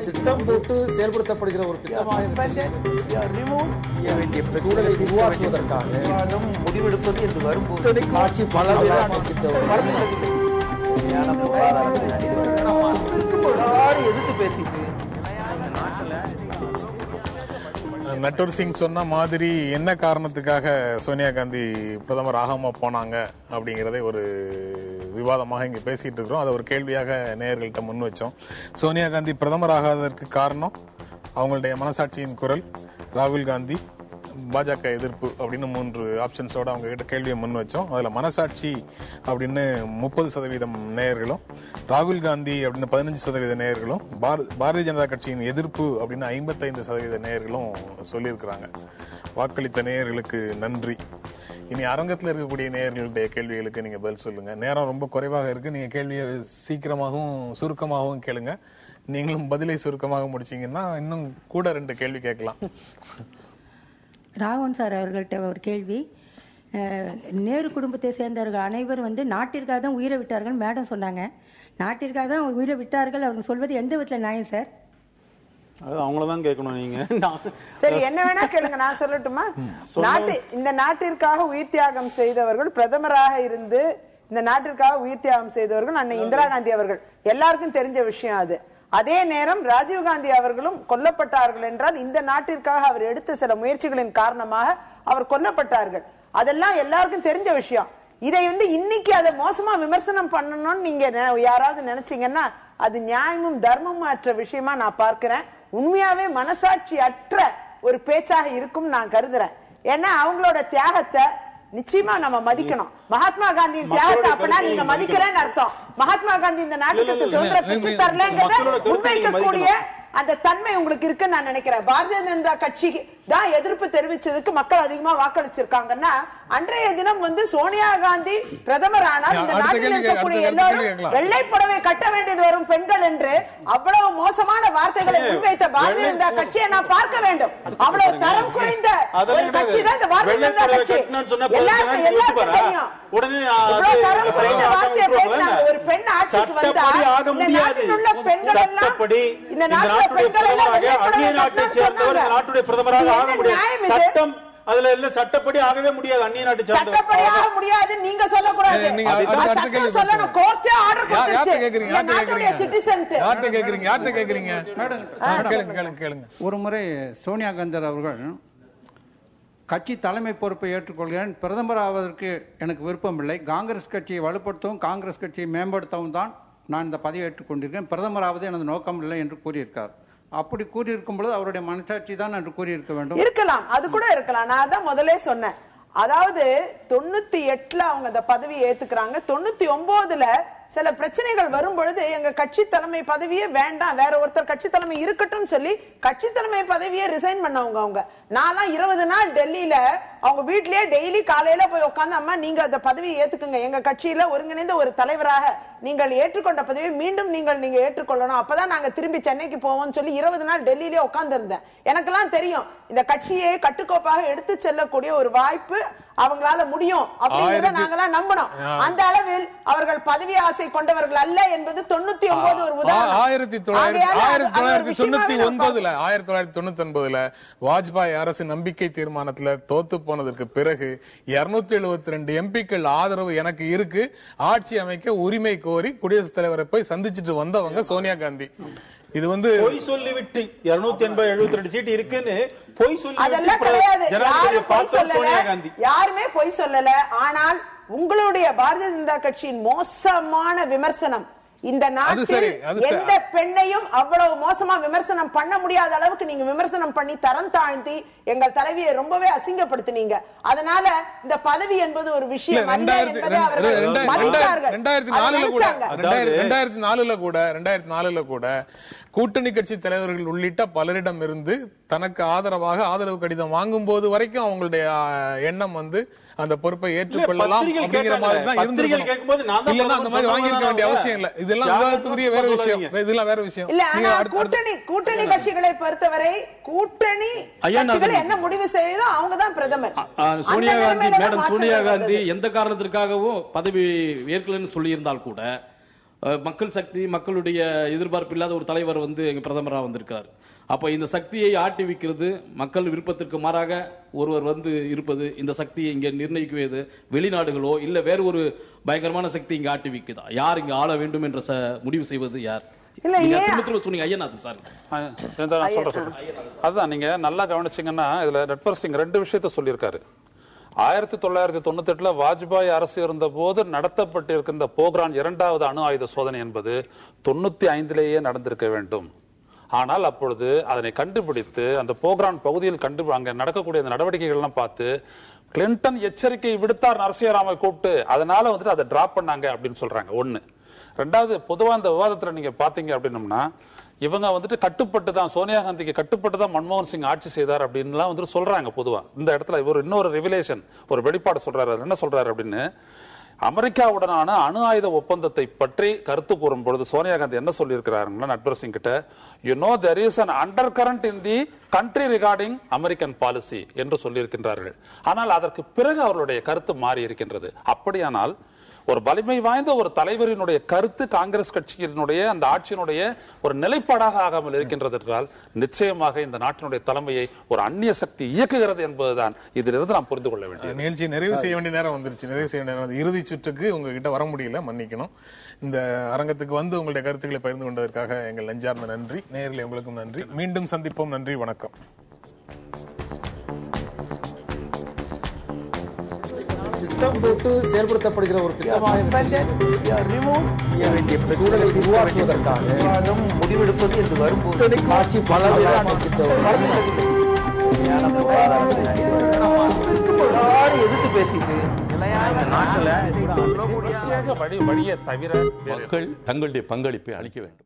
திட்டம் போட்டு செயல்படுத்தப்படுகிற ஒரு திட்டமாக முடிவெடுப்பது என்று வரும்போது ஆட்சி எதிர்த்து பேசிட்டு நட்டூர் சிங் சொன்ன மாதிரி என்ன காரணத்துக்காக சோனியா காந்தி பிரதமர் ஆகாம போனாங்க அப்படிங்கறதை ஒரு விவாதமாக இங்க பேசிட்டு இருக்கிறோம். அதை ஒரு கேள்வியாக நேயர்கள்ட்ட முன் வச்சோம். சோனியா காந்தி பிரதமர் ஆகாததற்கு காரணம் அவங்களுடைய மனசாட்சியின் குரல், ராகுல் காந்தி, பாஜக எதிர்ப்பு அப்படின்னு 3 ஆப்ஷன்ஸோட அவங்க கிட்ட கேள்வியை முன் வச்சோம். அதுல மனசாட்சி அப்படின்னு 30% நேயர்களும், ராகுல் காந்தி அப்படின்னு 15% நேயர்களும், பாரதிய ஜனதா கட்சியின் எதிர்ப்பு அப்படின்னு 55% நேயர்களும் சொல்லியிருக்கிறாங்க. வாக்களித்த நேயர்களுக்கு நன்றி. இனி அரங்கத்தில் இருக்கக்கூடிய நேயர்களுடைய கேள்விகளுக்கு நீங்க பதில் சொல்லுங்க. நேரம் ரொம்ப குறைவாக இருக்கு. நீங்க கேள்வியை சீக்கிரமாகவும் சுருக்கமாகவும் கேளுங்க. நீங்களும் பதிலை சுருக்கமாக முடிச்சீங்கன்னா இன்னும் கூட 2 கேள்வி கேட்கலாம். ராகவன் சார் அவர்கள்ட்ட ஒரு கேள்வி. நேரு குடும்பத்தை சேர்ந்தவர்கள் அனைவரும் நாட்டிற்காக தான் உயிரை விட்டார்கள் மேடம் சொன்னாங்க. நாட்டிற்காக தான் உயிரை விட்டார்கள் அவங்க சொல்வது எந்த விதத்தில் நியாயம் சார்? அது அவங்களதான் கேட்கணும். நீங்க சரி, என்ன வேணா கேளுங்க, நான் சொல்லட்டுமா? இந்த நாட்டிற்காக உயிர் தியாகம் செய்தவர்கள், பிரதமராக இருந்து இந்த நாட்டிற்காக உயிர் தியாகம் செய்தவர்கள் அன்னை இந்திரா காந்தி அவர்கள். எல்லாருக்கும் தெரிஞ்ச விஷயம் அது. அதே நேரம் ராஜீவ்காந்தி அவர்களும் கொல்லப்பட்டார்கள் என்றால் இந்த நாட்டிற்காக அவர் எடுத்த சில முயற்சிகளின் காரணமாக அவர் கொல்லப்பட்டார்கள். அதெல்லாம் எல்லாருக்கும் தெரிஞ்ச விஷயம். இதை இன்னைக்கு அதை மோசமா விமர்சனம் பண்ணணும்னு நீங்க யாராவது நினைச்சீங்கன்னா அது நியாயமும் தர்மமும் அற்ற விஷயமா நான் பார்க்கிறேன். உண்மையாவே மனசாட்சி அற்ற ஒரு பேச்சாக இருக்கும் நான் கருதுறேன். ஏன்னா அவங்களோட தியாகத்தை நிச்சயமா நம்ம மதிக்கணும். மகாத்மா காந்தியின் தியாகத்தை அப்பனா நீங்க மதிக்கிறேன்னு அர்த்தம். மகாத்மா காந்தி இந்த நாட்டுக்கு சுதந்திரம் பெற்று தரலங்கிறத முன்வைக்கக்கூடிய அந்த தன்மை உங்களுக்கு இருக்குன்னு நான் நினைக்கிறேன். பாரதிய ஜனதா கட்சிக்கு தான் எதிர்ப்பு தெரிவிச்சதுக்கு மக்கள் அதிகமா வாக்களிச்சிருக்காங்கன்னா அன்றைய தினம் சோனியா காந்தி பிரதமர் ஆனால் இந்த நாட்டில் இருக்கக்கூடிய எல்லாரும் வெள்ளை புடவை கட்ட வேண்டியது வரும் பெண்கள் என்று அவ்வளவு மோசமான வார்த்தைகளை முன்வைத்த பாரதிய ஜனதா கட்சியை நான் பார்க்க வேண்டும். அவ்வளவு தரம் குறைந்த ஒரு கட்சி தான் இந்த பாரதிய ஜனதா கட்சி. எல்லாருக்கும் தெரியும். தரம் குறைந்த வார்த்தையை பேசினாங்க. ஒரு பெண் ஆட்சிக்கு வந்தா இந்த நாட்டில் உள்ள பெண்கள் எல்லாம் இந்த நாட்டுடைய பெண்கள் எல்லாம் வெள்ளை புடவை கட்டணும்னு சொன்னாங்க. நாட்டுடைய பிரதமராக ஆக முடியாது. சட்டம் அதுல இல்ல, சட்டப்படி ஆகவே முடியாது. அந்நிய நாட்டு சட்டப்படி ஆக முடியாது நீங்க சொல்லக்கூடாது. சட்டம் சொல்லணும். கோர்ட்டே ஆர்டர் கொடுத்துருச்சு. நாட்டுடைய சிட்டிசன் யார்ட்ட கேக்குறீங்க? கேளுங்க. ஒரு முறை சோனியா காந்தி அவர்கள் கட்சி தலைமை பொறுப்பை ஏற்றுக்கொள்கிறேன், பிரதமர் ஆவதற்கு எனக்கு விருப்பம் இல்லை, காங்கிரஸ் கட்சியை வலுப்படுத்தவும் காங்கிரஸ் கட்சியை மேம்படுத்தவும் தான் நான் இந்த பதவியை ஏற்றுக்கொண்டிருக்கேன், பிரதமர் ஆவது எனது நோக்கம் இல்லை என்று கூறியிருக்கார். அப்படி கூறியிருக்கும் பொழுது அவருடைய மனசாட்சி தான் என்று கூறியிருக்க வேண்டும். இருக்கலாம், அது கூட இருக்கலாம். நான் தான் முதலே சொன்னேன். அதாவது 98ல அவங்க அந்த பதவியை ஏத்துக்கிறாங்க. 99ல சில பிரச்சனைகள் வரும் பொழுது எங்க கட்சி தலைமை பதவியே வேண்டாம், வேற ஒருத்தர் கட்சி தலைமை இருக்கட்டும் சொல்லி கட்சி தலைமை பதவியை ரிசைன் பண்ணவங்க அவங்க. நான்லாம் 20 நாள் டெல்லியில அவங்க வீட்லயே டெய்லி காலையில போய் உட்காந்து, அம்மா நீங்க அந்த பதவியை ஏத்துக்குங்க, எங்க கட்சியில ஒருங்கிணைந்த ஒரு தலைவராக நீங்கள் ஏற்றுக்கொண்ட பதவியை மீண்டும் நீங்க ஏற்றுக்கொள்ளணும், அப்பதான் நாங்க திரும்பி சென்னைக்கு போவோம்னு சொல்லி 20 நாள் டெல்லியிலே உட்கார்ந்து இருந்தேன். எனக்கெல்லாம் தெரியும் இந்த கட்சியை கட்டுக்கோப்பாக எடுத்து செல்லக்கூடிய ஒரு வாய்ப்பு அவங்களால முடியும் அப்படிங்கறத நாங்கெல்லாம் நம்பணும். அந்த அளவில் அவர்கள் பதவி ஆசை கொண்டவர்கள் அல்ல என்பது 99 ஒரு உதாரணம். 1999ல வாஜ்பாய் அரசு நம்பிக்கை தீர்மானத்துல தோத்து போனதற்கு பிறகு 272 எம்பிக்கள் ஆதரவு எனக்கு இருக்கு, ஆட்சி அமைக்க உரிமை கோரி குடியரசுத் தலைவரை போய் சந்திச்சுட்டு வந்தவங்க சோனியா காந்தி. இது பொய் சொல்லிவிட்டு 272 சீட் இருக்குன்னு பொய் சொல்லி அதெல்லாம் கிடையாது. யாருமே பொய் சொல்லல. ஆனால் உங்களுடைய பாரதிய ஜனதா கட்சியின் மோசமான விமர்சனம், இந்த நாட்டில் எந்த பெண்ணையும் அவ்வளவு மோசமா விமர்சனம் பண்ண முடியாத அளவுக்கு நீங்க விமர்சனம் பண்ணி தரம் தாழ்த்தி எங்கள் தலைவியை ரொம்பவே அசிங்கப்படுத்தினீங்க. அதனால இந்த பதவி என்பது ஒரு விஷயம் அல்ல என்பதை அவர்கள் மதித்தார்கள். 2004ல கூட கூட்டணி கட்சி தலைவர்கள் உள்ளிட்ட பலரிடம் இருந்து தனக்கு ஆதரவு கடிதம் வாங்கும் போது வரைக்கும் அவங்களுடைய எண்ணம் அந்த பொறுப்பை ஏற்றுக்கொள்ளலாம் அப்படிங்கிற மாதிரி தான் இருந்திருக்கும். இல்லன்னா அந்த மாதிரி வாங்கியிருக்க வேண்டிய அவசியம் இல்ல. இதெல்லாம் விவாதத்துக்குரிய வேற விஷயம். இதெல்லாம் வேற விஷயம். கூட்டணி கட்சிகளை பொறுத்தவரை கூட்டணி கட்சிகள் என்ன முடிவு செய்யுதோ அவங்க தான் பிரதமர். சோனியா காந்தி எந்த காரணத்திற்காகவும் பதவி ஏற்கலன்னு சொல்லி இருந்தால் கூட மக்கள் சக்தி, மக்களுடைய எதிர்பார்ப்பு இல்லாத ஒரு தலைவர் வந்து எங்க பிரதமராக வந்திருக்கிறார். அப்ப இந்த சக்தியை ஆட்டி வைக்கிறது, மக்கள் விருப்பத்திற்கு மாறாக ஒருவர் வந்து இருப்பது, இந்த சக்தியை இங்க நிர்ணயிக்குவது வெளிநாடுகளோ இல்ல வேற ஒரு பயங்கரமான சக்தி இங்க ஆட்டி வைக்குதா? யார் இங்க ஆள வேண்டும் என்ற முடிவு செய்வது யார்? சொன்னீங்க ஐயநாத் சார். அதுதான் நீங்க நல்லா கவனிச்சீங்கன்னா இதுல நட்வர் சிங் 2 விஷயத்த சொல்லியிருக்காரு. 1998 வாஜ்பாய் அரசு இருந்த போது நடத்தப்பட்டிருக்கின்ற போக்ரான் 2வது அணு ஆயுத சோதனை என்பது 95லேயே நடந்திருக்க வேண்டும். ஆனால் அப்பொழுது அதனை கண்டுபிடித்து அந்த போக்ரான் பகுதியில் அங்க நடக்கக்கூடிய நடவடிக்கைகள் எல்லாம் பார்த்து கிளின்டன் எச்சரிக்கை விடுத்தார் நரசிம்மராவை கூப்பிட்டு, அதனால வந்துட்டு அதை டிராப் பண்ணாங்க அப்படின்னு சொல்றாங்க. ஒண்ணு. 2வது, பொதுவா இந்த விவாதத்துல நீங்க பாத்தீங்க அப்படின்னம்னா இவங்க வந்துட்டு கட்டுப்பட்டு தான் சோனியா காந்திக்கு கட்டுப்பட்டு தான் மன்மோகன் சிங் ஆட்சி செய்தார் அப்படின்லாம் வந்துட்டு சொல்றாங்க. பொதுவா இந்த இடத்துல இவர் இன்னொரு ரிவிலேஷன், ஒரு வெளிப்பாடு சொல்றாரு. என்ன சொல்றாரு அப்படின்னு, அமெரிக்காவுடனான அணு ஆயுத ஒப்பந்தத்தை பற்றி கருத்து கூறும் பொழுது சோனியா காந்தி என்ன சொல்லியிருக்கிறாருன்னா நட்வர் சிங் கிட்ட, you know there is an undercurrent in the country regarding American policy என்று சொல்லியிருக்கின்றார்கள். ஆனால் அதற்கு பிறகு அவர்களுடைய கருத்து மாறி இருக்கின்றது. அப்படியானால் ஒரு வலிமை வாய்ந்த ஒரு தலைவரினுடைய கருத்து காங்கிரஸ் கட்சியினுடைய அந்த ஆட்சியினுடைய ஒரு நிலைப்பாடாக ஆகாமல் இருக்கின்றது என்றால் நிச்சயமாக இந்த நாட்டினுடைய தலைமையை ஒரு அந்நிய சக்தி இயக்குகிறது என்பதுதான் இதிலிருந்து நாம் புரிந்து கொள்ள வேண்டியது. நிகழ்ச்சி நிறைவு செய்ய வேண்டிய நேரம் வந்துருச்சு. நிறைவு செய்ய வேண்டிய நேரம். இறுதி சுற்றுக்கு உங்ககிட்ட வர முடியல, மன்னிக்கணும். இந்த அரங்கத்துக்கு வந்து உங்களுடைய கருத்துக்களை பகிர்ந்து கொண்டதற்காக எங்கள் நெஞ்சார்ந்த நன்றி. நேயர்களே உங்களுக்கும் நன்றி. மீண்டும் சந்திப்போம். நன்றி, வணக்கம். திட்டம் போட்டு செயல்படுத்தப்படுகிற ஒரு திட்டமாக சூழலை உருவாக்குவதற்காக முடிவெடுப்பது என்று வரும்போது ஆட்சி எதிர்த்து பேசிட்டு வழியை தவிர மக்கள் தங்களுடைய பங்களிப்பை அளிக்க வேண்டும்.